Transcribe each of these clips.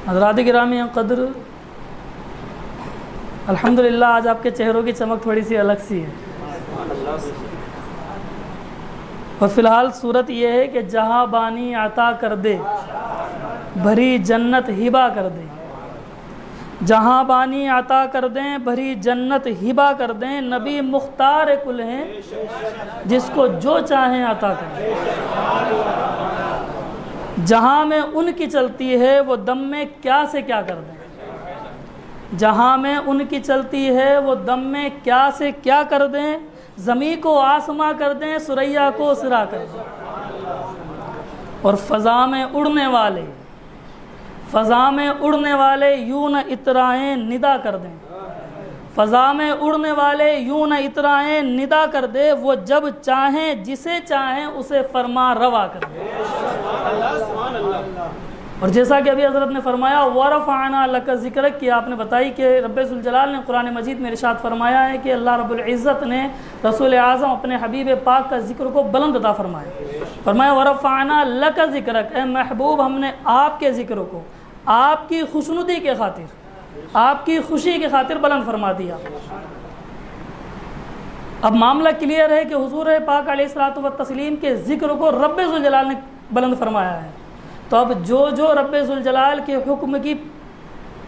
حضرات گرامی قدر، الحمدللہ آج آپ کے چہروں کی چمک تھوڑی سی الگ سی ہے، اور فی الحال صورت یہ ہے کہ جہاں بانی عطا کر دے بھری جنت ہبا کر دے، جہاں بانی عطا کر دیں بھری جنت ہبا کر دیں، نبی مختار کل ہیں جس کو جو چاہیں عطا کر دیں، جہاں میں ان کی چلتی ہے وہ دم میں کیا سے کیا کر دیں، جہاں میں ان کی چلتی ہے وہ دم میں کیا سے کیا کر دیں، زمین کو آسماں کر دیں ثریا کو سرا کر دیں، اور فضا میں اڑنے والے، فضا میں اڑنے والے یوں نہ اترائیں ندا کر دیں، فضا میں اڑنے والے یوں نہ اترائیں ندا کر دے، وہ جب چاہیں جسے چاہیں اسے فرما روا کر دیں۔ اور جیسا کہ ابھی حضرت نے فرمایا وَرَفَعْنَا لَكَ ذِكْرَكَ، کہ آپ نے بتائی کہ رب ذوالجلال نے قرآن مجید میں ارشاد فرمایا ہے کہ اللہ رب العزت نے رسول اعظم اپنے حبیب پاک کا ذکر کو بلند عطا فرمایا، فرمایا وَرَفَعْنَا لَكَ ذِكْرَكَ، اے محبوب ہم نے آپ کے ذکر کو آپ کی خوشنودی کے خاطر، آپ کی خوشی کے خاطر بلند فرما دیا۔ اب معاملہ کلیئر ہے کہ حضور پاک علیہ الصلوۃ والتسلیم کے ذکر کو رب ذوالجلال نے بلند فرمایا ہے، تو اب جو رب ذوالجلال کے حکم کی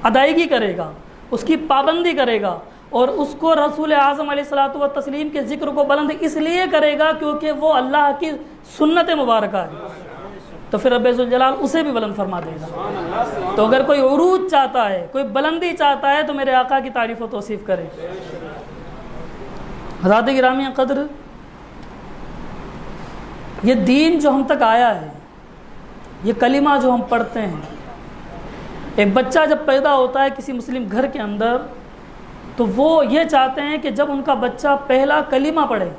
ادائیگی کرے گا، اس کی پابندی کرے گا، اور اس کو رسول اعظم علیہ الصلوۃ والتسلیم کے ذکر کو بلند اس لیے کرے گا کیونکہ وہ اللہ کی سنت مبارکہ ہے، تو پھر رب ذوالجلال اسے بھی بلند فرما دے گا۔ تو اگر کوئی عروج چاہتا ہے، کوئی بلندی چاہتا ہے، تو میرے آقا کی تعریف و توصیف کرے۔ حضرات گرامی قدر، یہ دین جو ہم تک آیا ہے، یہ کلمہ جو ہم پڑھتے ہیں، ایک بچہ جب پیدا ہوتا ہے کسی مسلم گھر کے اندر، تو وہ یہ چاہتے ہیں کہ جب ان کا بچہ پہلا کلمہ پڑھے،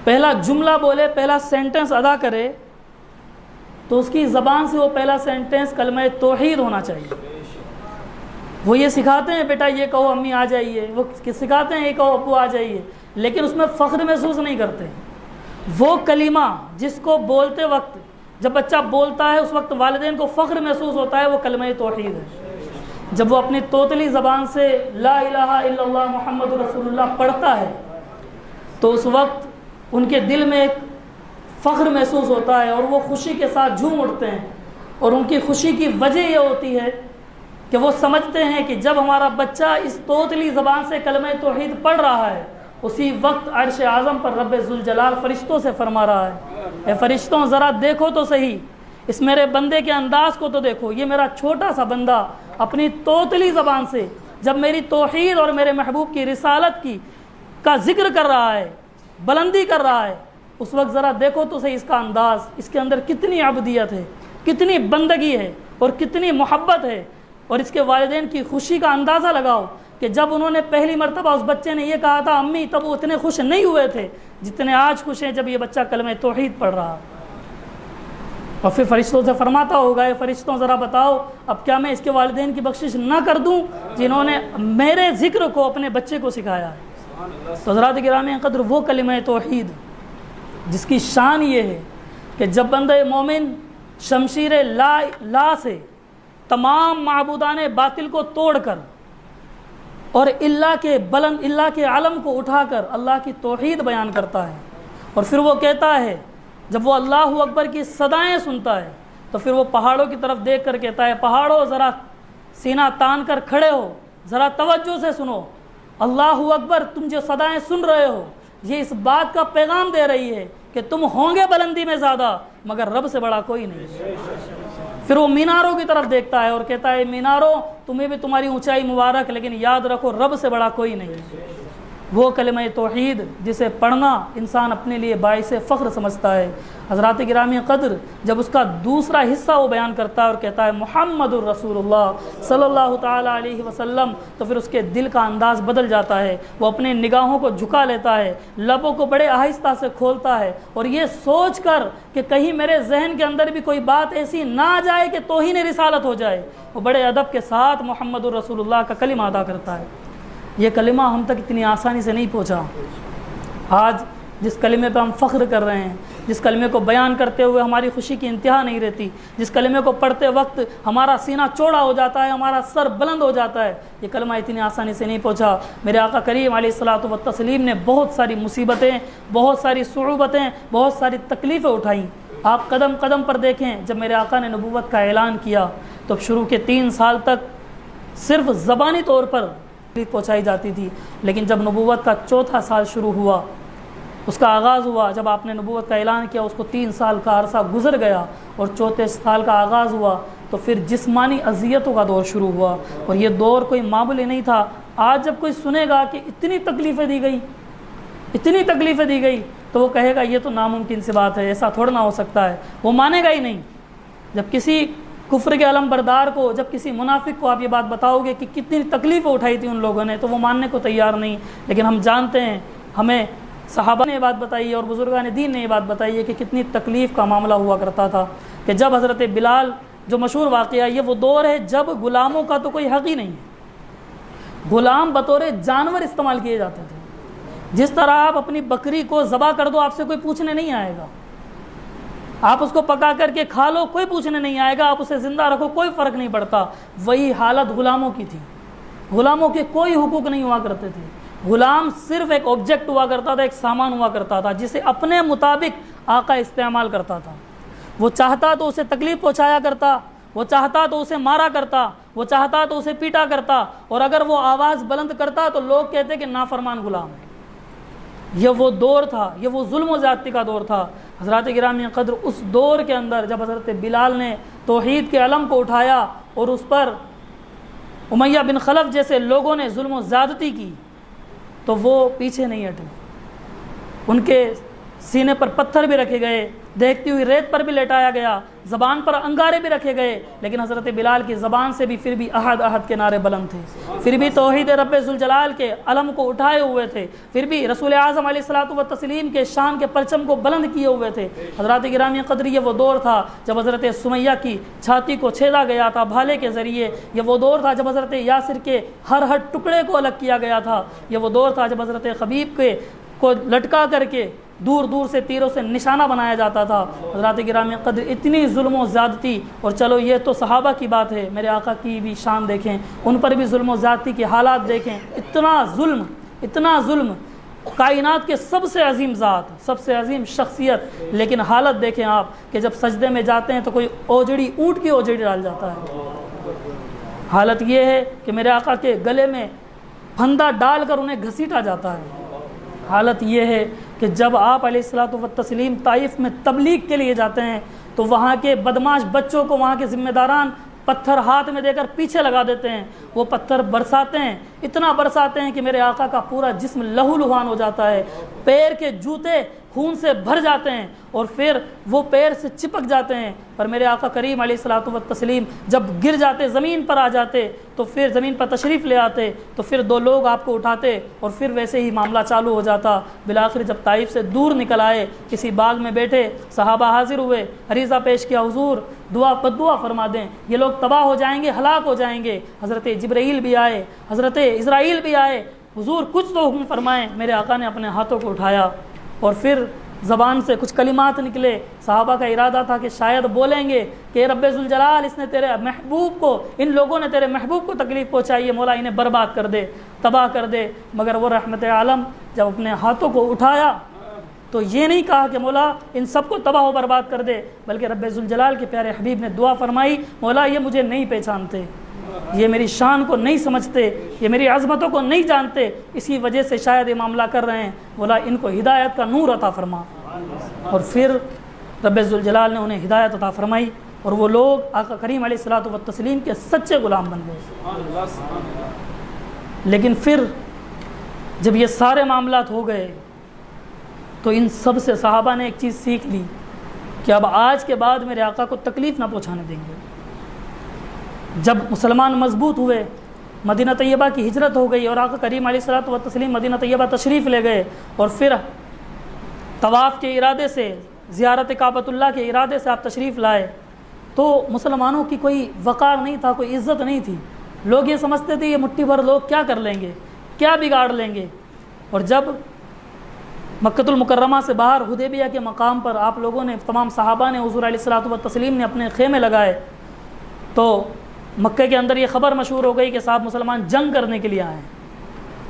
پہلا جملہ بولے، پہلا سینٹنس ادا کرے، تو اس کی زبان سے وہ پہلا سینٹنس کلمہ توحید ہونا چاہیے۔ وہ یہ سکھاتے ہیں بیٹا یہ کہو امی آ جائیے، وہ سکھاتے ہیں یہ کہو ابو آ جائیے، لیکن اس میں فخر محسوس نہیں کرتے۔ وہ کلمہ جس کو بولتے وقت، جب بچہ بولتا ہے اس وقت والدین کو فخر محسوس ہوتا ہے، وہ کلمہ توحید ہے۔ جب وہ اپنی توتلی زبان سے لا الہ الا اللہ محمد رسول اللہ پڑھتا ہے، تو اس وقت ان کے دل میں ایک فخر محسوس ہوتا ہے، اور وہ خوشی کے ساتھ جھوم اٹھتے ہیں، اور ان کی خوشی کی وجہ یہ ہوتی ہے کہ وہ سمجھتے ہیں کہ جب ہمارا بچہ اس توتلی زبان سے کلمہ توحید پڑھ رہا ہے، اسی وقت عرش اعظم پر رب ذوالجلال فرشتوں سے فرما رہا ہے، اے فرشتوں ذرا دیکھو تو صحیح، اس میرے بندے کے انداز کو تو دیکھو، یہ میرا چھوٹا سا بندہ اپنی توتلی زبان سے جب میری توحید اور میرے محبوب کی رسالت کا ذکر کر رہا ہے، بلندی کر رہا ہے، اس وقت ذرا دیکھو تو صحیح اس کا انداز، اس کے اندر کتنی عبودیت ہے، کتنی بندگی ہے، اور کتنی محبت ہے۔ اور اس کے والدین کی خوشی کا اندازہ لگاؤ کہ جب انہوں نے پہلی مرتبہ اس بچے نے یہ کہا تھا امی، تب وہ اتنے خوش نہیں ہوئے تھے جتنے آج خوش ہیں جب یہ بچہ کلمہ توحید پڑھ رہا۔ اور پھر فرشتوں سے فرماتا ہوگا اے فرشتوں ذرا بتاؤ اب کیا میں اس کے والدین کی بخشش نہ کر دوں جنہوں نے میرے ذکر کو اپنے بچے کو سکھایا ہے۔ تو حضرات گرامی قدر، وہ کلمہ توحید جس کی شان یہ ہے کہ جب بندہ مومن شمشیر لا سے تمام معبودان باطل کو توڑ کر اور اللہ کے علم کو اٹھا کر اللہ کی توحید بیان کرتا ہے، اور پھر وہ کہتا ہے، جب وہ اللہ اکبر کی صدائیں سنتا ہے، تو پھر وہ پہاڑوں کی طرف دیکھ کر کہتا ہے پہاڑوں ذرا سینہ تان کر کھڑے ہو، ذرا توجہ سے سنو، اللہ اکبر تم جو صدائیں سن رہے ہو یہ اس بات کا پیغام دے رہی ہے کہ تم ہوں گے بلندی میں زیادہ مگر رب سے بڑا کوئی نہیں۔ پھر وہ میناروں کی طرف دیکھتا ہے اور کہتا ہے میناروں تمہیں بھی تمہاری اونچائی مبارک، لیکن یاد رکھو رب سے بڑا کوئی نہیں۔ وہ کلمہ توحید جسے پڑھنا انسان اپنے لیے باعث فخر سمجھتا ہے۔ حضرات گرامی قدر، جب اس کا دوسرا حصہ وہ بیان کرتا ہے اور کہتا ہے محمد الرسول اللہ صلی اللہ تعالیٰ علیہ وسلم، تو پھر اس کے دل کا انداز بدل جاتا ہے، وہ اپنے نگاہوں کو جھکا لیتا ہے، لبوں کو بڑے آہستہ سے کھولتا ہے، اور یہ سوچ کر کہ کہیں میرے ذہن کے اندر بھی کوئی بات ایسی نہ آ جائے کہ توہین رسالت ہو جائے، وہ بڑے ادب کے ساتھ محمد الرسول اللہ کا کلمہ ادا کرتا ہے۔ یہ کلمہ ہم تک اتنی آسانی سے نہیں پہنچا۔ آج جس کلمے پہ ہم فخر کر رہے ہیں، جس کلمے کو بیان کرتے ہوئے ہماری خوشی کی انتہا نہیں رہتی، جس کلمے کو پڑھتے وقت ہمارا سینہ چوڑا ہو جاتا ہے، ہمارا سر بلند ہو جاتا ہے، یہ کلمہ اتنی آسانی سے نہیں پہنچا۔ میرے آقا کریم علیہ الصلوۃ والتسلیم نے بہت ساری مصیبتیں، بہت ساری صعوبتیں، بہت ساری تکلیفیں اٹھائیں۔ آپ قدم قدم پر دیکھیں، جب میرے آقا نے نبوت کا اعلان کیا تو شروع کے 3 سال تک صرف زبانی طور پر تکلیف پہنچائی جاتی تھی، لیکن جب نبوت کا 4تھا سال شروع ہوا، اس کا آغاز ہوا، جب آپ نے نبوت کا اعلان کیا اس کو 3 سال کا عرصہ گزر گیا اور 4تھے سال کا آغاز ہوا تو پھر جسمانی اذیتوں کا دور شروع ہوا، اور یہ دور کوئی معمولی نہیں تھا۔ آج جب کوئی سنے گا کہ اتنی تکلیفیں دی گئی، اتنی تکلیفیں دی گئی، تو وہ کہے گا یہ تو ناممکن سی بات ہے، ایسا تھوڑا نہ ہو سکتا ہے، وہ مانے گا ہی نہیں۔ جب کسی کفر کے علم بردار کو، جب کسی منافق کو آپ یہ بات بتاؤ گے کہ کتنی تکلیفیں اٹھائی تھی ان لوگوں نے، تو وہ ماننے کو تیار نہیں۔ لیکن ہم جانتے ہیں، ہمیں صحابہ نے یہ بات بتائی ہے اور بزرگان دین نے یہ بات بتائی ہے کہ کتنی تکلیف کا معاملہ ہوا کرتا تھا، کہ جب حضرت بلال، جو مشہور واقعہ، یہ وہ دور ہے جب غلاموں کا تو کوئی حق ہی نہیں ہے، غلام بطور جانور استعمال کیے جاتے تھے۔ جس طرح آپ اپنی بکری کو ذبح کر دو، آپ سے کوئی پوچھنے نہیں آئے گا، آپ اس کو پکا کر کے کھا لو، کوئی پوچھنے نہیں آئے گا، آپ اسے زندہ رکھو، کوئی فرق نہیں پڑتا۔ وہی حالت غلاموں کی تھی، غلاموں کے کوئی حقوق نہیں ہوا کرتے تھے، غلام صرف ایک آبجیکٹ ہوا کرتا تھا، ایک سامان ہوا کرتا تھا جسے اپنے مطابق آقا استعمال کرتا تھا۔ وہ چاہتا تو اسے تکلیف پہنچایا کرتا، وہ چاہتا تو اسے مارا کرتا، وہ چاہتا تو اسے پیٹا کرتا، اور اگر وہ آواز بلند کرتا تو لوگ کہتے کہ نافرمان غلام ہے۔ یہ وہ دور تھا، یہ وہ ظلم و زیادتی کا دور تھا۔ حضرات گرامی قدر، اس دور کے اندر جب حضرت بلال نے توحید کے علم کو اٹھایا اور اس پر امیہ بن خلف جیسے لوگوں نے ظلم و زیادتی کی، تو وہ پیچھے نہیں ہٹے، ان کے سینے پر پتھر بھی رکھے گئے، دیکھتی ہوئی ریت پر بھی لٹایا گیا، زبان پر انگارے بھی رکھے گئے، لیکن حضرت بلال کی زبان سے بھی پھر بھی احد احد کے نعرے بلند تھے، پھر بھی توحید رب ذوالجلال کے علم کو اٹھائے ہوئے تھے، پھر بھی رسول اعظم علیہ الصلوۃ والتسلیم کے شان کے پرچم کو بلند کیے ہوئے تھے۔ حضرات گرامی قدر، یہ وہ دور تھا جب حضرت سمیہ کی چھاتی کو چھیدا گیا تھا بھالے کے ذریعے، یہ وہ دور تھا جب حضرت یاسر کے ہر ٹکڑے کو الگ کیا گیا تھا، یہ وہ دور تھا جب حضرت خبیب کو لٹکا کر کے دور دور سے تیروں سے نشانہ بنایا جاتا تھا۔ حضرات گرامی قدر، اتنی ظلم و زیادتی، اور چلو یہ تو صحابہ کی بات ہے، میرے آقا کی بھی شان دیکھیں، ان پر بھی ظلم و زیادتی کے حالات دیکھیں، اتنا ظلم، کائنات کے سب سے عظیم ذات، سب سے عظیم شخصیت، لیکن حالت دیکھیں آپ کہ جب سجدے میں جاتے ہیں تو کوئی اوجڑی، اونٹ کی اوجڑی ڈال جاتا ہے۔ حالت یہ ہے کہ میرے آقا کے گلے میں پھندا ڈال کر انہیں گھسیٹا جاتا ہے۔ حالت یہ ہے کہ جب آپ علیہ الصلوۃ والتسلیم طائف میں تبلیغ کے لیے جاتے ہیں تو وہاں کے بدماش بچوں کو وہاں کے ذمہ داران پتھر ہاتھ میں دے کر پیچھے لگا دیتے ہیں، وہ پتھر برساتے ہیں، اتنا برساتے ہیں کہ میرے آقا کا پورا جسم لہو لہان ہو جاتا ہے، پیر کے جوتے خون سے بھر جاتے ہیں اور پھر وہ پیر سے چپک جاتے ہیں، پر میرے آقا کریم علیہ الصلوۃ والتسلیم جب گر جاتے، زمین پر آ جاتے، تو پھر زمین پر تشریف لے آتے، تو پھر 2 لوگ آپ کو اٹھاتے اور پھر ویسے ہی معاملہ چالو ہو جاتا۔ بالآخر جب طائف سے دور نکل آئے، کسی باغ میں بیٹھے، صحابہ حاضر ہوئے، عریضہ پیش کیا، حضور بدعا فرما دیں، یہ لوگ تباہ ہو جائیں گے، ہلاک ہو جائیں گے۔ حضرت جبرائیل بھی آئے، حضرت اسرائیل بھی آئے، حضور کچھ تو حکم فرمائیں۔ میرے آقا نے اپنے ہاتھوں کو اٹھایا اور پھر زبان سے کچھ کلمات نکلے۔ صحابہ کا ارادہ تھا کہ شاید بولیں گے کہ رب ذوالجلال، اس نے تیرے محبوب کو، ان لوگوں نے تیرے محبوب کو تکلیف پہنچائی ہے، مولا انہیں برباد کر دے، تباہ کر دے، مگر وہ رحمت عالم جب اپنے ہاتھوں کو اٹھایا تو یہ نہیں کہا کہ مولا ان سب کو تباہ و برباد کر دے، بلکہ رب ذوالجلال کے پیارے حبیب نے دعا فرمائی، مولا یہ مجھے نہیں پہچانتے، یہ میری شان کو نہیں سمجھتے، یہ میری عظمتوں کو نہیں جانتے، اسی وجہ سے شاید یہ معاملہ کر رہے ہیں، مولا ان کو ہدایت کا نور عطا فرما۔ اور پھر رب ذوالجلال نے انہیں ہدایت عطا فرمائی اور وہ لوگ آقا کریم علیہ الصلوۃ والتسلیم کے سچے غلام بن گئے۔ لیکن پھر جب یہ سارے معاملات ہو گئے تو ان سب سے صحابہ نے ایک چیز سیکھ لی کہ اب آج کے بعد میرے آقا کو تکلیف نہ پہنچانے دیں گے۔ جب مسلمان مضبوط ہوئے، مدینہ طیبہ کی ہجرت ہو گئی اور آقا کریم علیہ الصلوۃ والتسلیم مدینہ طیبہ تشریف لے گئے اور پھر طواف کے ارادے سے، زیارت کعبۃ اللہ کے ارادے سے آپ تشریف لائے، تو مسلمانوں کی کوئی وقار نہیں تھا، کوئی عزت نہیں تھی۔ لوگ یہ سمجھتے تھے یہ مٹھی بھر لوگ کیا کر لیں گے، کیا بگاڑ لیں گے۔ اور جب مکۃ المکرمہ سے باہر حدیبیہ کے مقام پر آپ لوگوں نے، تمام صحابہ نے، حضور علیہ الصلوۃ والتسلیم نے اپنے خیمے لگائے، تو مکہ کے اندر یہ خبر مشہور ہو گئی کہ صاحب مسلمان جنگ کرنے کے لیے آئے ہیں،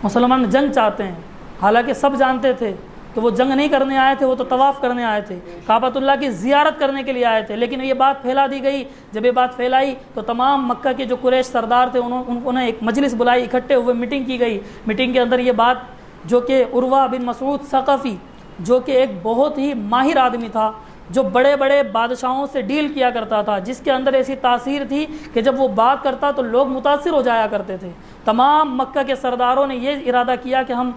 مسلمان جنگ چاہتے ہیں۔ حالانکہ سب جانتے تھے کہ وہ جنگ نہیں کرنے آئے تھے، وہ تو طواف کرنے آئے تھے، کعبۃ اللہ کی زیارت کرنے کے لیے آئے تھے۔ لیکن یہ بات پھیلا دی گئی، جب یہ بات پھیلائی تو تمام مکہ کے جو قریش سردار تھے انہوں نے ایک مجلس بلائی، اکٹھے ہوئے میٹنگ کی گئی۔ میٹنگ کے اندر یہ بات، جو کہ عروہ بن مسعود ثقفی، جو کہ ایک بہت ہی ماہر آدمی تھا، جو بڑے بڑے بادشاہوں سے ڈیل کیا کرتا تھا، جس کے اندر ایسی تاثیر تھی کہ جب وہ بات کرتا تو لوگ متاثر ہو جایا کرتے تھے، تمام مکہ کے سرداروں نے یہ ارادہ کیا کہ ہم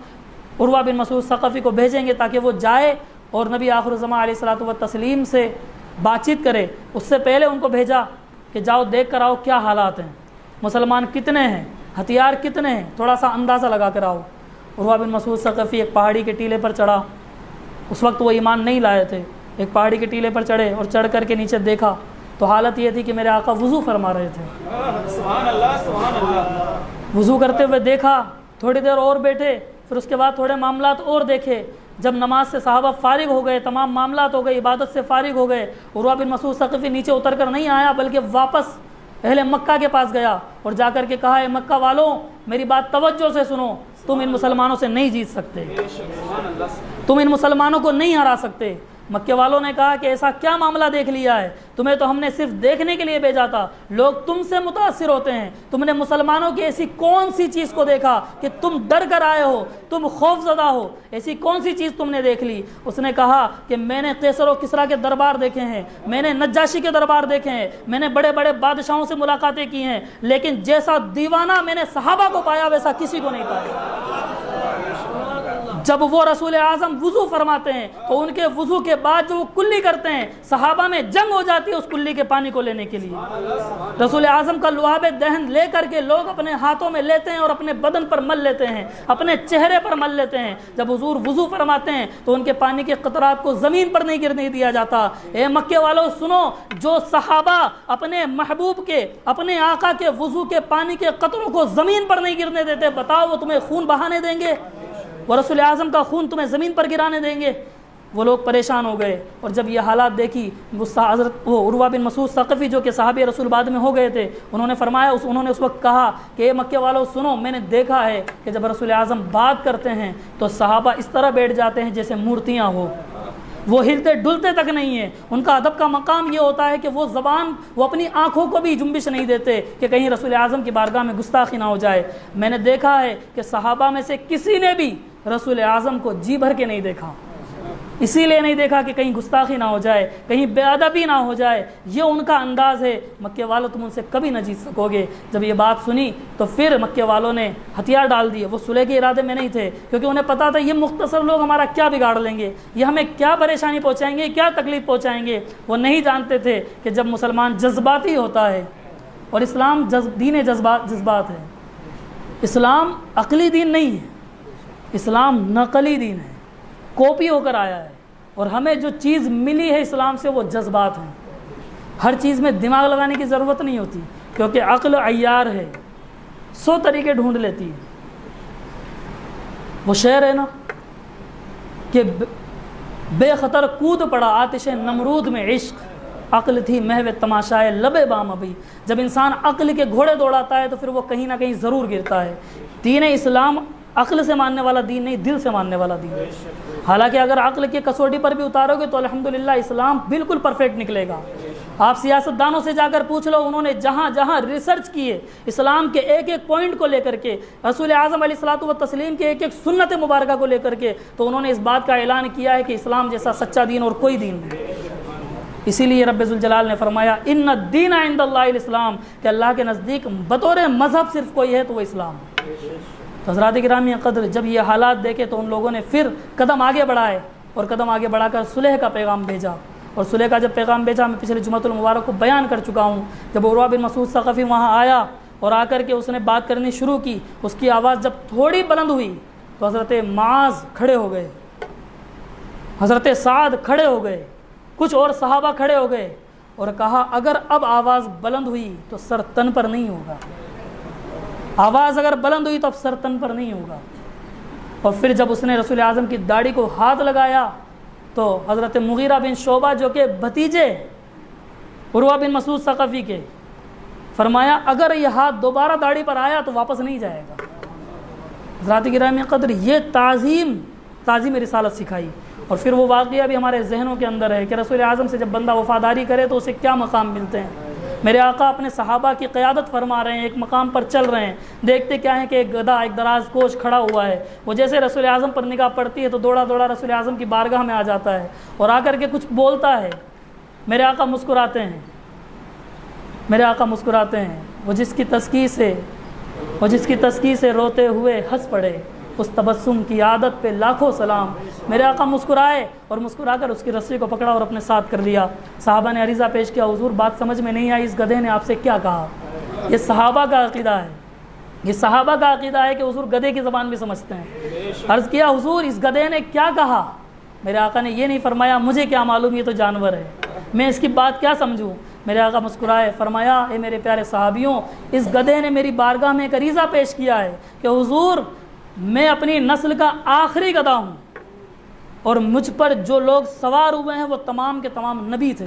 عروہ بن مسعود ثقفی کو بھیجیں گے تاکہ وہ جائے اور نبی آخر الزماں علیہ الصلوۃ والتسلیم سے بات چیت کرے۔ اس سے پہلے ان کو بھیجا کہ جاؤ دیکھ کر آؤ کیا حالات ہیں، مسلمان کتنے ہیں، ہتھیار کتنے ہیں، تھوڑا سا اندازہ لگا کر آؤ۔ عروہ بن مسعود ثقفی ایک پہاڑی کے ٹیلے پر چڑھا، اس وقت وہ ایمان نہیں لائے تھے، ایک پہاڑی کے ٹیلے پر چڑھے اور چڑھ کر کے نیچے دیکھا تو حالت یہ تھی کہ میرے آقا وضو فرما رہے تھے۔ سبحان اللہ سبحان اللہ۔ وضو کرتے ہوئے دیکھا، تھوڑی دیر اور بیٹھے، پھر اس کے بعد تھوڑے معاملات اور دیکھے۔ جب نماز سے صحابہ فارغ ہو گئے، تمام معاملات ہو گئے، عبادت سے فارغ ہو گئے، عروہ بن مسعود ثقفی نیچے اتر کر نہیں آیا بلکہ واپس اہل مکہ کے پاس گیا اور جا کر کے کہا، اے مکہ والوں میری بات توجہ سے سنو، تم ان مسلمانوں سے نہیں جیت سکتے، تم ان مسلمانوں کو نہیں ہرا سکتے۔ مکے والوں نے کہا کہ ایسا کیا معاملہ دیکھ لیا ہے، تمہیں تو ہم نے صرف دیکھنے کے لیے بھیجا تھا، لوگ تم سے متاثر ہوتے ہیں، تم نے مسلمانوں کی ایسی کون سی چیز کو دیکھا کہ تم ڈر کر آئے ہو، تم خوف زدہ ہو، ایسی کون سی چیز تم نے دیکھ لی؟ اس نے کہا کہ میں نے قیصر و کسریٰ کے دربار دیکھے ہیں، میں نے نجاشی کے دربار دیکھے ہیں، میں نے بڑے بڑے بادشاہوں سے ملاقاتیں کی ہیں، لیکن جیسا دیوانہ میں نے صحابہ کو پایا ویسا کسی کو نہیں پایا۔ جب وہ رسول اعظم وضو فرماتے ہیں تو ان کے وضو کے بعد جو وہ کلی کرتے ہیں، صحابہ میں جنگ ہو جاتی ہے اس کلی کے پانی کو لینے کے لیے۔ رسول اعظم کا لعاب دہن لے کر کے لوگ اپنے ہاتھوں میں لیتے ہیں اور اپنے بدن پر مل لیتے ہیں، اپنے چہرے پر مل لیتے ہیں۔ جب حضور وضو فرماتے ہیں تو ان کے پانی کے قطرات کو زمین پر نہیں گرنے دیا جاتا۔ اے مکے والوں سنو، جو صحابہ اپنے محبوب کے، اپنے آقا کے وضو کے پانی کے قطروں کو زمین پر نہیں گرنے دیتے، بتاؤ وہ تمہیں خون بہانے دیں گے؟ وہ رسول اعظم کا خون تمہیں زمین پر گرانے دیں گے؟ وہ لوگ پریشان ہو گئے، اور جب یہ حالات دیکھی وہ عروہ بن مسعود ثقفی جو کہ صحابی رسول بعد میں ہو گئے تھے، انہوں نے فرمایا، انہوں نے اس وقت کہا کہ اے مکے والوں سنو، میں نے دیکھا ہے کہ جب رسول اعظم بات کرتے ہیں تو صحابہ اس طرح بیٹھ جاتے ہیں جیسے مورتیاں ہو، وہ ہلتے ڈلتے تک نہیں ہیں۔ ان کا ادب کا مقام یہ ہوتا ہے کہ وہ اپنی آنکھوں کو بھی جنبش نہیں دیتے کہ کہیں رسول اعظم کی بارگاہ میں گستاخی نہ ہو جائے۔ میں نے دیکھا ہے کہ صحابہ میں سے کسی نے بھی رسول اعظم کو جی بھر کے نہیں دیکھا، اسی لیے نہیں دیکھا کہ کہیں گستاخی نہ ہو جائے، کہیں بے ادبی نہ ہو جائے۔ یہ ان کا انداز ہے، مکے والوں تم ان سے کبھی نہ جیت سکو گے۔ جب یہ بات سنی تو پھر مکے والوں نے ہتھیار ڈال دیے۔ وہ صلح کے ارادے میں نہیں تھے، کیونکہ انہیں پتا تھا یہ مختصر لوگ ہمارا کیا بگاڑ لیں گے، یہ ہمیں کیا پریشانی پہنچائیں گے، کیا تکلیف پہنچائیں گے۔ وہ نہیں جانتے تھے کہ جب مسلمان جذباتی ہوتا ہے، اور اسلام دین جذبات ہے، اسلام عقلی دین نہیں ہے، اسلام نقلی دین ہے، کاپی ہو کر آیا ہے۔ اور ہمیں جو چیز ملی ہے اسلام سے وہ جذبات ہیں۔ ہر چیز میں دماغ لگانے کی ضرورت نہیں ہوتی، کیونکہ عقل عیار ہے، 100 طریقے ڈھونڈ لیتی ہے۔ وہ شعر ہے نا کہ بے خطر کود پڑا آتش نمرود میں عشق، عقل تھی محو تماشائے لبے بام ابھی۔ جب انسان عقل کے گھوڑے دوڑاتا ہے تو پھر وہ کہیں نہ کہیں ضرور گرتا ہے۔ دین اسلام عقل سے ماننے والا دین نہیں، دل سے ماننے والا دین ہے۔ حالانکہ اگر عقل کی کسوٹی پر بھی اتارو گے تو الحمدللہ اسلام بالکل پرفیکٹ نکلے گا۔ آپ سیاست دانوں سے جا کر پوچھ لو، انہوں نے جہاں جہاں ریسرچ کیے اسلام کے ایک ایک پوائنٹ کو لے کر کے، رسول اعظم علیہ الصلوۃ والتسلیم کے ایک ایک سنت مبارکہ کو لے کر کے، تو انہوں نے اس بات کا اعلان کیا ہے کہ اسلام جیسا سچا دین اور کوئی دین نہیں۔ اسی لیے رب ذوالجلال نے فرمایا ان الدین عند اللہ الاسلام، کہ اللہ کے نزدیک بطور مذہب صرف کوئی ہے تو وہ اسلام ہے۔ حضرات گرامی قدر، جب یہ حالات دیکھے تو ان لوگوں نے پھر قدم آگے بڑھائے، اور قدم آگے بڑھا کر صلح کا پیغام بھیجا۔ اور صلح کا جب پیغام بھیجا، میں پچھلے جمعۃ المبارک کو بیان کر چکا ہوں، جب عروہ بن مسعود ثقفی وہاں آیا اور آ کر کے اس نے بات کرنی شروع کی، اس کی آواز جب تھوڑی بلند ہوئی تو حضرت معاذ کھڑے ہو گئے، حضرت سعد کھڑے ہو گئے، کچھ اور صحابہ کھڑے ہو گئے، اور کہا اگر اب آواز بلند ہوئی تو سر تن پر نہیں ہوگا، آواز اگر بلند ہوئی تو اب سر تن پر نہیں ہوگا۔ اور پھر جب اس نے رسول اعظم کی داڑھی کو ہاتھ لگایا تو حضرت مغیرہ بن شعبہ جو کہ بھتیجے عروہ بن مسعود ثقفی کے، فرمایا اگر یہ ہاتھ دوبارہ داڑھی پر آیا تو واپس نہیں جائے گا۔ حضرات گرامی قدر، یہ تعظیم رسالت سکھائی۔ اور پھر وہ واقعہ بھی ہمارے ذہنوں کے اندر ہے کہ رسول اعظم سے جب بندہ وفاداری کرے تو اسے کیا مقام ملتے ہیں۔ میرے آقا اپنے صحابہ کی قیادت فرما رہے ہیں، ایک مقام پر چل رہے ہیں، دیکھتے کیا ہیں کہ ایک گدھا ایک دراز گوش کھڑا ہوا ہے، وہ جیسے رسول اعظم پر نگاہ پڑتی ہے تو دوڑا دوڑا رسول اعظم کی بارگاہ میں آ جاتا ہے اور آ کر کے کچھ بولتا ہے۔ میرے آقا مسکراتے ہیں، میرے آقا مسکراتے ہیں۔ وہ جس کی تسکی سے روتے ہوئے ہنس پڑے، اس تبسم کی عادت پہ لاکھوں سلام۔ میرے آقا مسکرائے اور مسکرا کر اس کی رسی کو پکڑا اور اپنے ساتھ کر لیا۔ صحابہ نے عریضہ پیش کیا، حضور بات سمجھ میں نہیں آئی، اس گدھے نے آپ سے کیا کہا؟ یہ صحابہ کا عقیدہ ہے، یہ صحابہ کا عقیدہ ہے کہ حضور گدھے کی زبان بھی سمجھتے ہیں۔ عرض کیا حضور اس گدھے نے کیا کہا؟ میرے آقا نے یہ نہیں فرمایا مجھے کیا معلوم، یہ تو جانور ہے، میں اس کی بات کیا سمجھوں۔ میرے آقا مسکرائے، فرمایا اے میرے پیارے صحابیوں، اس گدھے نے میری بارگاہ میں ایک عریضہ پیش کیا ہے کہ حضور میں اپنی نسل کا آخری گدھا ہوں اور مجھ پر جو لوگ سوار ہوئے ہیں وہ تمام کے تمام نبی تھے۔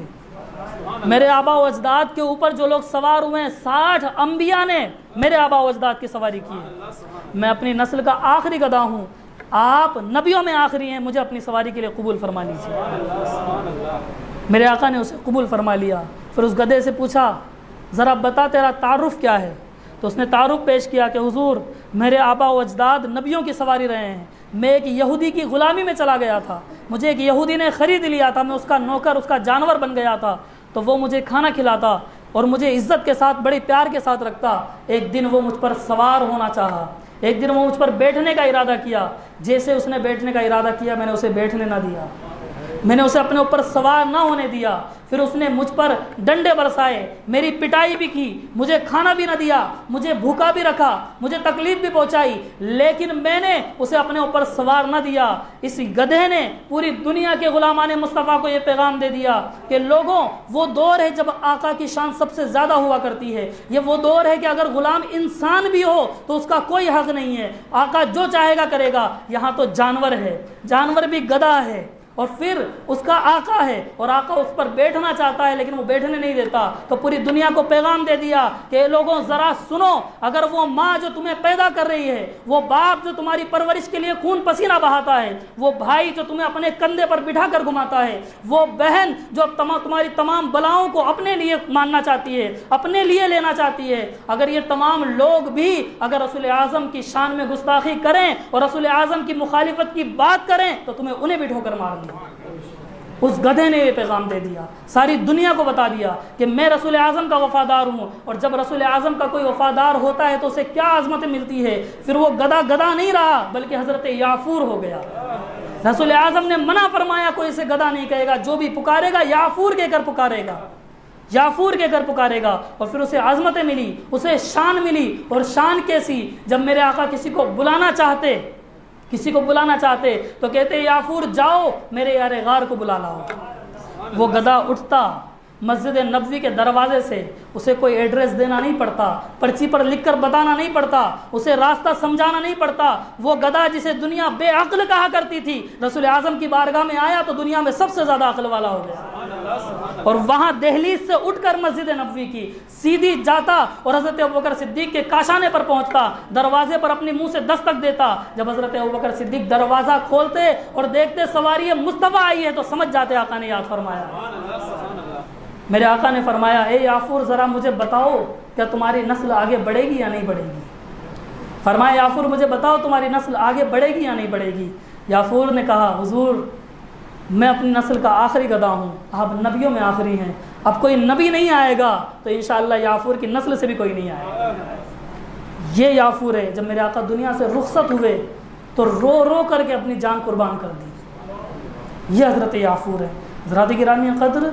میرے آبا و اجداد کے اوپر جو لوگ سوار ہوئے ہیں 60 انبیاء نے میرے آبا و اجداد کی سواری کی ہے۔ میں اپنی نسل کا آخری گدھا ہوں، آپ نبیوں میں آخری ہیں، مجھے اپنی سواری کے لیے قبول فرما لیجیے۔ میرے آقا نے اسے قبول فرما لیا۔ پھر اس گدھے سے پوچھا ذرا بتا تیرا تعارف کیا ہے؟ تو اس نے تعارف پیش کیا کہ حضور میرے آبا و اجداد نبیوں کی سواری رہے ہیں، میں ایک یہودی کی غلامی میں چلا گیا تھا، مجھے ایک یہودی نے خرید لیا تھا، میں اس کا نوکر اس کا جانور بن گیا تھا، تو وہ مجھے کھانا کھلاتا اور مجھے عزت کے ساتھ بڑی پیار کے ساتھ رکھتا۔ ایک دن وہ مجھ پر سوار ہونا چاہا، ایک دن وہ مجھ پر بیٹھنے کا ارادہ کیا، جیسے اس نے بیٹھنے کا ارادہ کیا میں نے اسے بیٹھنے نہ دیا، میں نے اسے اپنے اوپر سوار نہ ہونے دیا۔ پھر اس نے مجھ پر ڈنڈے برسائے، میری پٹائی بھی کی، مجھے کھانا بھی نہ دیا، مجھے بھوکا بھی رکھا، مجھے تکلیف بھی پہنچائی، لیکن میں نے اسے اپنے اوپر سوار نہ دیا۔ اس گدھے نے پوری دنیا کے غلامان مصطفیٰ کو یہ پیغام دے دیا کہ لوگوں وہ دور ہے جب آقا کی شان سب سے زیادہ ہوا کرتی ہے، یہ وہ دور ہے کہ اگر غلام انسان بھی ہو تو اس کا کوئی حق نہیں ہے، آقا جو چاہے گا کرے گا۔ یہاں تو جانور ہے، جانور بھی گدھا ہے اور پھر اس کا آقا ہے اور آقا اس پر بیٹھنا چاہتا ہے لیکن وہ بیٹھنے نہیں دیتا۔ تو پوری دنیا کو پیغام دے دیا کہ لوگوں ذرا سنو، اگر وہ ماں جو تمہیں پیدا کر رہی ہے، وہ باپ جو تمہاری پرورش کے لیے خون پسینہ بہاتا ہے، وہ بھائی جو تمہیں اپنے کندھے پر بٹھا کر گھماتا ہے، وہ بہن جو تمہاری تمام بلاؤں کو اپنے لیے ماننا چاہتی ہے، اپنے لیے لینا چاہتی ہے، اگر یہ تمام لوگ بھی اگر رسول اعظم کی شان میں گستاخی کریں اور رسول اعظم کی مخالفت کی بات کریں تو تمہیں انہیں بھی ٹھوکر مار دیں۔ اس گدھے نے یہ پیغام دے دیا، ساری دنیا کو بتا دیا کہ میں رسول اعظم کا وفادار ہوں، اور جب رسول اعظم کا کوئی وفادار ہوتا ہے تو اسے کیا عظمت ملتی ہے۔ پھر وہ گدھا گدھا نہیں رہا بلکہ حضرت یافور ہو گیا۔ رسول اعظم نے منع فرمایا کوئی اسے گدھا نہیں کہے گا، جو بھی پکارے گا یافور کہہ کر پکارے گا، یافور کہہ کر پکارے گا۔ اور پھر اسے عظمتیں ملی، اسے شان ملی، اور شان کیسی، جب میرے آقا کسی کو بلانا چاہتے تو کہتے یافور جاؤ میرے یار غار کو بلا لاؤ۔ وہ گدھا اٹھتا، مسجد نبوی کے دروازے سے، اسے کوئی ایڈریس دینا نہیں پڑتا، پرچی پر لکھ کر بتانا نہیں پڑتا، اسے راستہ سمجھانا نہیں پڑتا۔ وہ گدھا جسے دنیا بے عقل کہا کرتی تھی، رسول اعظم کی بارگاہ میں آیا تو دنیا میں سب سے زیادہ عقل والا ہو گیا، اور وہاں دہلیز سے اٹھ کر مسجد نبوی کی سیدھی جاتا اور حضرت ابوبکر صدیق کے کاشانے پر پہنچتا، دروازے پر اپنے منہ سے دستک دیتا۔ جب حضرت ابوبکر صدیق دروازہ کھولتے اور دیکھتے سواری مصطفیٰ آئی ہے تو سمجھ جاتے آقا نے یاد فرمایا۔ میرے آقا نے فرمایا اے یافور ذرا مجھے بتاؤ کیا تمہاری نسل آگے بڑھے گی یا نہیں بڑھے گی؟ فرمایا یافور مجھے بتاؤ تمہاری نسل آگے بڑھے گی یا نہیں بڑھے گی؟ یافور نے کہا حضور میں اپنی نسل کا آخری گدھا ہوں، آپ نبیوں میں آخری ہیں، اب کوئی نبی نہیں آئے گا تو انشاءاللہ یافور کی نسل سے بھی کوئی نہیں آئے گا۔ یہ یافور ہے، جب میرے آقا دنیا سے رخصت ہوئے تو رو رو کر کے اپنی جان قربان کر دی۔ یہ حضرت یافور ہے۔ حضرات گرامی قدر،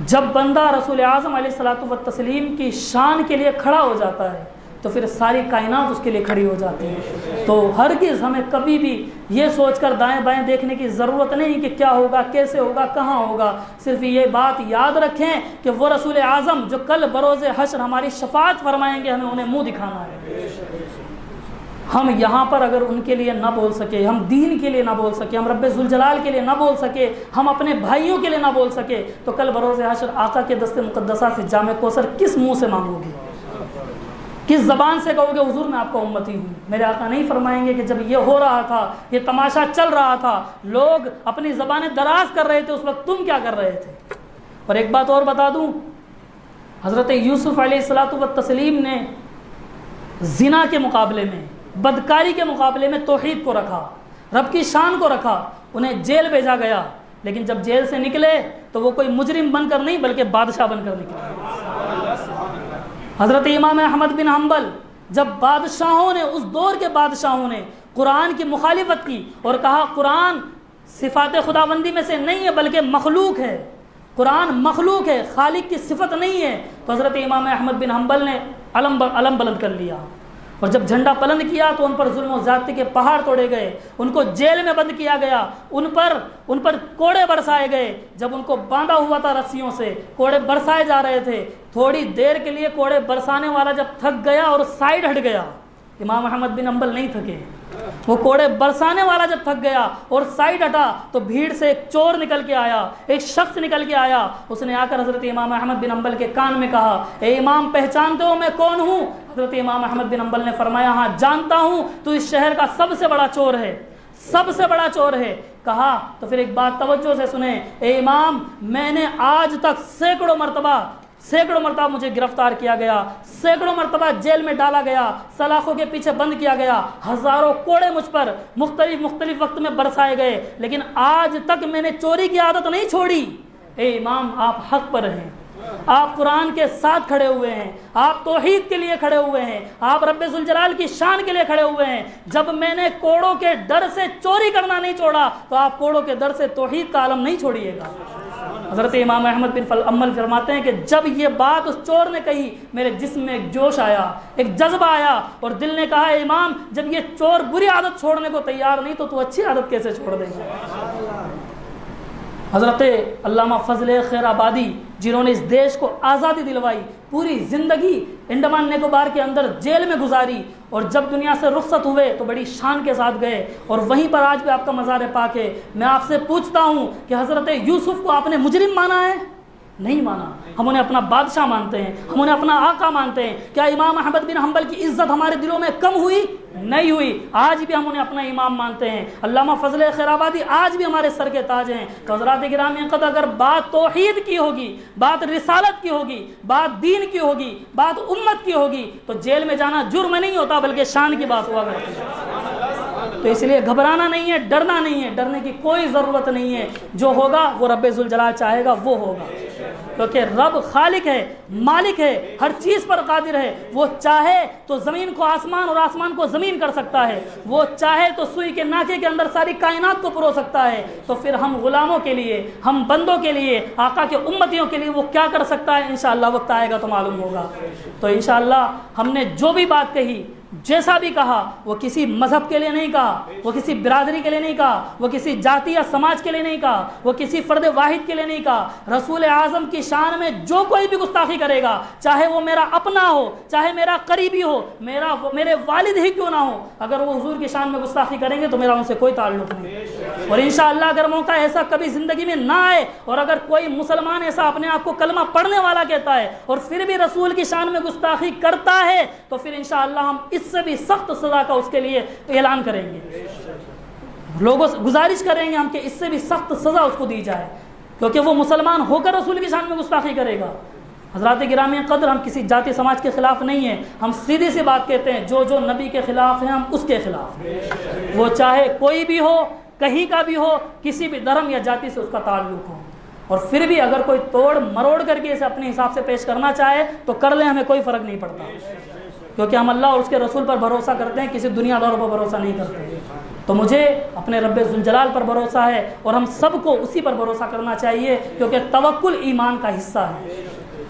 جب بندہ رسول اعظم علیہ الصلوۃ والتسلیم کی شان کے لیے کھڑا ہو جاتا ہے تو پھر ساری کائنات اس کے لیے کھڑی ہو جاتی ہے۔ تو ہرگز ہمیں کبھی بھی یہ سوچ کر دائیں بائیں دیکھنے کی ضرورت نہیں کہ کیا ہوگا، کیسے ہوگا، کہاں ہوگا۔ صرف یہ بات یاد رکھیں کہ وہ رسول اعظم جو کل بروز حشر ہماری شفاعت فرمائیں گے، ہمیں انہیں منہ دکھانا ہے، ہم یہاں پر اگر ان کے لیے نہ بول سکے، ہم دین کے لیے نہ بول سکے، ہم رب ذوالجلال کے لیے نہ بول سکے، ہم اپنے بھائیوں کے لیے نہ بول سکے، تو کل بروز حشر آقا کے دست مقدسہ سے جام کوثر کس منہ سے مانگو گے؟ کس زبان سے کہو گے حضور میں آپ کا امتی ہوں؟ میرے آقا نہیں فرمائیں گے کہ جب یہ ہو رہا تھا، یہ تماشا چل رہا تھا، لوگ اپنی زبانیں دراز کر رہے تھے، اس وقت تم کیا کر رہے تھے؟ اور ایک بات اور بتا دوں، حضرت یوسف علیہ الصلوۃ والتسلیم نے زنا کے مقابلے میں، بدکاری کے مقابلے میں توحید کو رکھا، رب کی شان کو رکھا، انہیں جیل بھیجا گیا، لیکن جب جیل سے نکلے تو وہ کوئی مجرم بن کر نہیں بلکہ بادشاہ بن کر نکلے۔ حضرت امام احمد بن حنبل، جب بادشاہوں نے، اس دور کے بادشاہوں نے قرآن کی مخالفت کی اور کہا قرآن صفات خداوندی میں سے نہیں ہے بلکہ مخلوق ہے، قرآن مخلوق ہے، خالق کی صفت نہیں ہے، تو حضرت امام احمد بن حنبل نے علم بلند کر لیا، اور جب جھنڈا بلند کیا تو ان پر ظلم و زیادتی کے پہاڑ توڑے گئے، ان کو جیل میں بند کیا گیا، ان پر کوڑے برسائے گئے، جب ان کو باندھا ہوا تھا رسیوں سے، کوڑے برسائے جا رہے تھے، تھوڑی دیر کے لیے کوڑے برسانے والا جب تھک گیا اور سائڈ ہٹ گیا، امام احمد بن حنبل نہیں تھکے، وہ کوڑے برسانے والا جب تھک گیا اور سائڈ ہٹا تو بھیڑ سے ایک چور نکل کے آیا، ایک شخص نکل کے آیا، اس نے آ کر حضرت امام احمد بن حنبل کے کان میں کہا، اے امام پہچانتے ہو میں کون ہوں؟ حضرت امام احمد بن حنبل نے فرمایا، ہاں جانتا ہوں، تو اس شہر کا سب سے بڑا چور ہے، سب سے بڑا چور ہے۔ کہا تو پھر ایک بات توجہ سے سنیں، اے امام میں نے آج تک سینکڑوں مرتبہ مجھے گرفتار کیا گیا، سینکڑوں مرتبہ جیل میں ڈالا گیا، سلاخوں کے پیچھے بند کیا گیا، ہزاروں کوڑے مجھ پر مختلف وقت میں برسائے گئے، لیکن آج تک میں نے چوری کی عادت نہیں چھوڑی۔ اے امام آپ حق پر ہیں، آپ قرآن کے ساتھ کھڑے ہوئے ہیں، آپ توحید کے لیے کھڑے ہوئے ہیں، آپ رب ذوالجلال کی شان کے لیے کھڑے ہوئے ہیں، جب میں نے کوڑوں کے ڈر سے چوری کرنا نہیں چھوڑا تو آپ کوڑوں کے ڈر سے توحید کا عالم نہیں چھوڑیے گا۔ حضرت امام احمد بن حنبل فرماتے ہیں کہ جب یہ بات اس چور نے کہی، میرے جسم میں ایک جوش آیا، ایک جذبہ آیا، اور دل نے کہا، اے امام جب یہ چور بری عادت چھوڑنے کو تیار نہیں تو اچھی عادت کیسے چھوڑ دے گا؟ حضرت علامہ فضل خیر آبادی، جنہوں نے اس دیش کو آزادی دلوائی، پوری زندگی انڈمان نکوبار کے اندر جیل میں گزاری، اور جب دنیا سے رخصت ہوئے تو بڑی شان کے ساتھ گئے، اور وہیں پر آج بھی آپ کا مزار پاک ہے۔ میں آپ سے پوچھتا ہوں کہ حضرت یوسف کو آپ نے مجرم مانا ہے؟ نہیں مانا، ہم انہیں اپنا بادشاہ مانتے ہیں، ہم انہیں اپنا آقا مانتے ہیں۔ کیا امام احمد بن حنبل کی عزت ہمارے دلوں میں کم ہوئی؟ نہیں ہوئی، آج بھی ہم انہیں اپنا امام مانتے ہیں۔ علامہ فضل خیر آبادی آج بھی ہمارے سر کے تاج ہیں۔ تو حضرات گرامی قدر، اگر بات توحید کی ہوگی، بات رسالت کی ہوگی، بات دین کی ہوگی، بات امت کی ہوگی، تو جیل میں جانا جرم نہیں ہوتا بلکہ شان کی بات ہوا کرتی ہے۔ تو اس لیے گھبرانا نہیں ہے، ڈرنا نہیں ہے، ڈرنے کی کوئی ضرورت نہیں ہے، جو ہوگا وہ رب ذوالجلال چاہے گا وہ ہوگا، کیونکہ رب خالق ہے، مالک ہے، ہر چیز پر قادر ہے۔ وہ چاہے تو زمین کو آسمان اور آسمان کو زمین کر سکتا ہے، وہ چاہے تو سوئی کے ناکے کے اندر ساری کائنات کو پرو سکتا ہے۔ تو پھر ہم غلاموں کے لیے، ہم بندوں کے لیے، آقا کے امتیوں کے لیے وہ کیا کر سکتا ہے؟ انشاءاللہ وقت آئے گا تو معلوم ہوگا۔ تو انشاءاللہ ہم نے جو بھی بات کہی، جیسا بھی کہا، وہ کسی مذہب کے لیے نہیں کہا، وہ کسی برادری کے لیے نہیں کہا، وہ کسی جاتی یا سماج کے لیے نہیں کہا، وہ کسی فرد واحد کے لیے نہیں کہا۔ رسول اعظم کی شان میں جو کوئی بھی گستاخی کرے گا، چاہے وہ میرا اپنا ہو، چاہے میرا قریبی ہو، میرے والد ہی کیوں نہ ہو، اگر وہ حضور کی شان میں گستاخی کریں گے تو میرا ان سے کوئی تعلق نہیں۔ اور انشاءاللہ اگر موقع ایسا کبھی زندگی میں نہ آئے، اور اگر کوئی مسلمان ایسا اپنے آپ کو کلمہ پڑھنے والا کہتا ہے اور پھر بھی رسول کی شان میں گستاخی کرتا ہے، تو پھر انشاءاللہ ہم اس سے بھی سخت سزا کا اس کے لیے اعلان کریں گے، لوگوں سے گزارش کریں گے ہم کہ اس سے بھی سخت سزا اس کو دی جائے، کیونکہ وہ مسلمان ہو کر رسول کی شان میں گستاخی کرے گا۔ حضرات گرامی قدر، ہم کسی ذاتی سماج کے خلاف نہیں ہیں، ہم سیدھی سی بات کہتے ہیں، جو نبی کے خلاف ہیں ہم اس کے خلاف ہیں، وہ چاہے کوئی بھی ہو، کہیں کا بھی ہو، کسی بھی دھرم یا ذاتی سے اس کا تعلق ہو، اور پھر بھی اگر کوئی توڑ مروڑ کر کے اسے اپنے حساب سے پیش کرنا چاہے تو کر لیں، ہمیں کوئی فرق نہیں پڑتا، کیونکہ ہم اللہ اور اس کے رسول پر بھروسہ کرتے ہیں، کسی دنیا داروں پر بھروسہ نہیں کرتے۔ تو مجھے اپنے رب ذوالجلال پر بھروسہ ہے، اور ہم سب کو اسی پر بھروسہ کرنا چاہیے، کیونکہ توکل ایمان کا حصہ ہے۔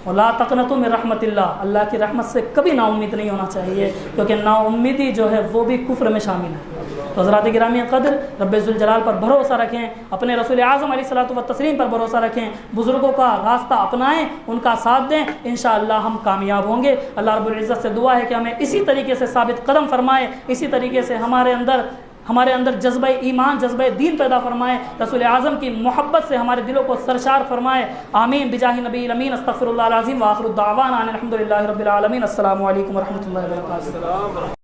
اور لا تقنطوا من رحمت اللہ کی رحمت سے کبھی نا امید نہیں ہونا چاہیے، کیونکہ نا امیدی جو ہے وہ بھی کفر میں شامل ہے۔ تو حضرات گرامی قدر رب ذوالجلال پر بھروسہ رکھیں، اپنے رسول اعظم علیہ الصلوۃ والتسلیم پر بھروسہ رکھیں، بزرگوں کا راستہ اپنائیں، ان کا ساتھ دیں، انشاءاللہ ہم کامیاب ہوں گے۔ اللہ رب العزت سے دعا ہے کہ ہمیں اسی طریقے سے ثابت قدم فرمائے، اسی طریقے سے ہمارے اندر جذبہ ایمان، جذبہ دین پیدا فرمائے، رسول اعظم کی محبت سے ہمارے دلوں کو سرشار فرمائے۔ آمین بجاہ نبی الامین، استغفر اللہ العظیم، وآخر الدعوانا ان الحمد للہ رب العالمین۔ السلام علیکم ورحمۃ اللہ وبرکاتہ۔